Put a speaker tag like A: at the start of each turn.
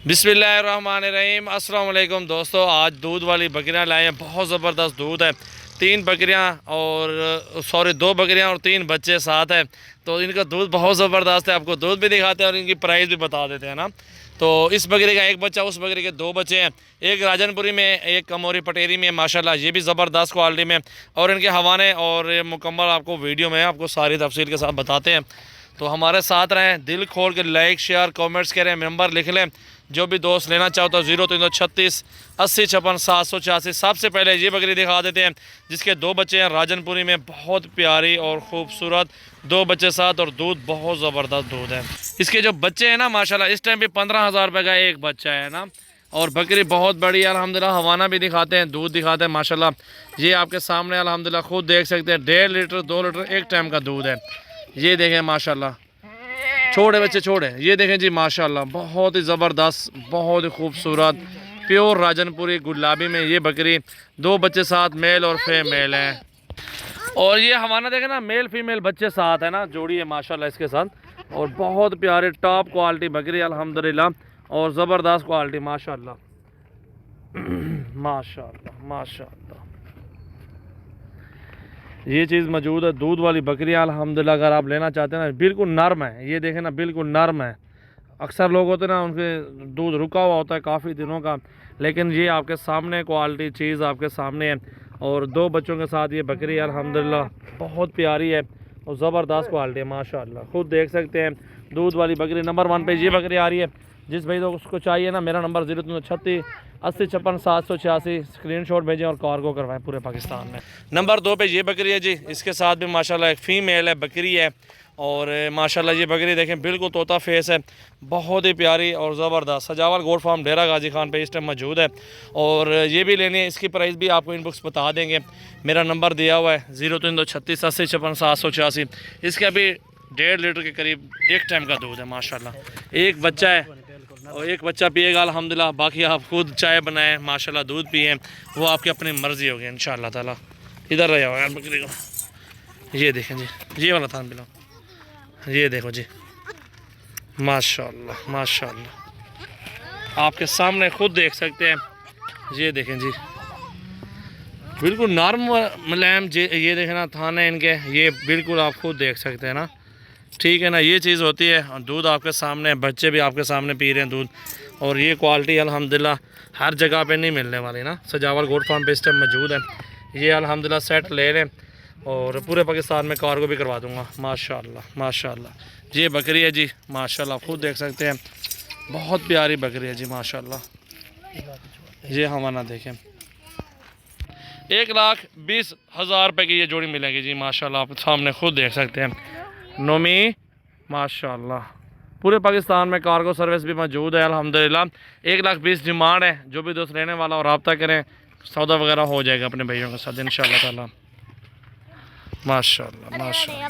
A: बिस्मिल्लाहिर्रहमानिर्रहीम। अस्सलाम वालेकुम दोस्तों, आज दूध वाली बकरियां लाए हैं। बहुत ज़बरदस्त दूध है। 3 बकरियां और सॉरी 2 बकरियां और 3 बच्चे साथ हैं। तो इनका दूध बहुत ज़बरदस्त है। आपको दूध भी दिखाते हैं और इनकी प्राइस भी बता देते हैं ना। तो इस बकरी का 1 बच्चा, उस बकरी के 2 बच्चे हैं। एक राजनपुरी में, एक कमोरी पटेरी में। माशाल्लाह ये भी ज़बरदस्त क्वालिटी में। और इनके हवाले और मुकम्मल आपको वीडियो में आपको सारी तफसील के साथ बताते हैं। तो हमारे साथ रहें, दिल खोल के लाइक शेयर कमेंट्स करें, नंबर लिख लें। जो भी दोस्त लेना चाहो तो 0336 80 56 786। सबसे पहले ये बकरी दिखा देते हैं जिसके 2 बच्चे हैं। राजनपुरी में बहुत प्यारी और ख़ूबसूरत 2 बच्चे साथ, और दूध बहुत ज़बरदस्त दूध है। इसके जो बच्चे हैं ना माशाल्लाह, इस टाइम भी 15,000 रुपये का एक बच्चा है ना। और बकरी बहुत बड़ी है अल्हम्दुलिल्लाह। हवाना भी दिखाते हैं, दूध दिखाते हैं माशाल्लाह। ये आपके सामने अल्हम्दुलिल्लाह खुद देख सकते हैं। 1.5 लीटर 2 लीटर एक टाइम का दूध है। ये देखें माशाल्लाह, छोटे बच्चे छोड़े। ये देखें जी माशाल्लाह, बहुत ही ज़बरदस्त, बहुत ही खूबसूरत प्योर राजनपुरी गुलाबी में ये बकरी। 2 बच्चे साथ, मेल और फीमेल हैं। और ये हमारा देखें ना, मेल फीमेल बच्चे साथ है ना, जोड़ी है माशाल्लाह इसके साथ। और बहुत प्यारे टॉप क्वालिटी बकरी अल्हम्दुलिल्लाह, और ज़बरदस्त क्वालिटी माशाल्लाह माशाल्लाह माशाल्लाह। ये चीज़ मौजूद है। दूध वाली बकरियां अल्हम्दुलिल्लाह अगर आप लेना चाहते हैं ना, बिल्कुल नरम है। ये देखें ना, बिल्कुल नरम है। अक्सर लोग होते हैं ना, उनके दूध रुका हुआ होता है काफ़ी दिनों का, लेकिन ये आपके सामने क्वालिटी चीज़ आपके सामने है। और 2 बच्चों के साथ ये बकरी अल्हम्दुलिल्लाह बहुत प्यारी है और ज़बरदस्त क्वालिटी है माशाल्लाह। खुद देख सकते हैं दूध वाली बकरी। नंबर 1 पे ये बकरी आ रही है। जिस भाई तो उसको चाहिए ना, मेरा नंबर 0336 80 56 786। स्क्रीनशॉट भेजें और कार्गो करवाएं पूरे पाकिस्तान में। नंबर 2 पे ये बकरी है जी। इसके साथ भी माशाल्लाह एक फ़ीमेल है, बकरी है। और माशाल्लाह ये बकरी देखें, बिल्कुल तोता फेस है, बहुत ही प्यारी और ज़बरदस्त। सजावल गोट फार्म डेरा गाजी खान पे इस टाइम मौजूद है। और ये भी लेनी है, इसकी प्राइस भी आपको इनबॉक्स बता देंगे। मेरा नंबर दिया हुआ है 0336 80 56 786। इसके अभी 1.5 लीटर के करीब एक टाइम का दूध है माशाल्लाह। एक बच्चा है और एक बच्चा पिएगा अल्हम्दुलिल्लाह। बाकी आप खुद चाय बनाएं माशाल्लाह, दूध पिए, वो आपकी अपनी मर्ज़ी होगी इंशाअल्लाह ताला। इधर रह जाओ यार बकरी को। ये देखें जी, ये वाला थान पिलाओ। ये देखो जी माशाल्लाह माशाल्लाह, आपके सामने खुद देख सकते हैं। ये देखें जी, बिल्कुल नरम मुलायम। ये देखें ना थान है इनके, ये बिल्कुल आप खुद देख सकते हैं ना। ठीक है ना, ये चीज़ होती है। और दूध आपके सामने, बच्चे भी आपके सामने पी रहे हैं दूध। और ये क्वालिटी अल्हम्दुलिल्लाह हर जगह पे नहीं मिलने वाली ना। सजावल गोट फार्म पे इस टाइम मौजूद है। ये अल्हम्दुलिल्लाह सेट ले लें और पूरे पाकिस्तान में कार्गो भी करवा दूँगा माशाल्लाह माशाल्लाह। ये बकरी है जी माशाल्लाह, खुद देख सकते हैं, बहुत प्यारी बकरी है जी माशाल्लाह। ये हमारा देखें, 1,20,000 रुपये की ये जोड़ी मिलेगी जी माशाल्लाह। आप सामने खुद देख सकते हैं। नोमी माशाल्लाह, पूरे पाकिस्तान में कार्गो सर्विस भी मौजूद है अल्हम्दुलिल्लाह। 1,20,000 डिमांड है। जो भी दोस्त लेने वाला और रब्ता करें, सौदा वगैरह हो जाएगा अपने भाइयों के साथ इंशाअल्लाह ताला। माशाल्लाह माशाल्लाह।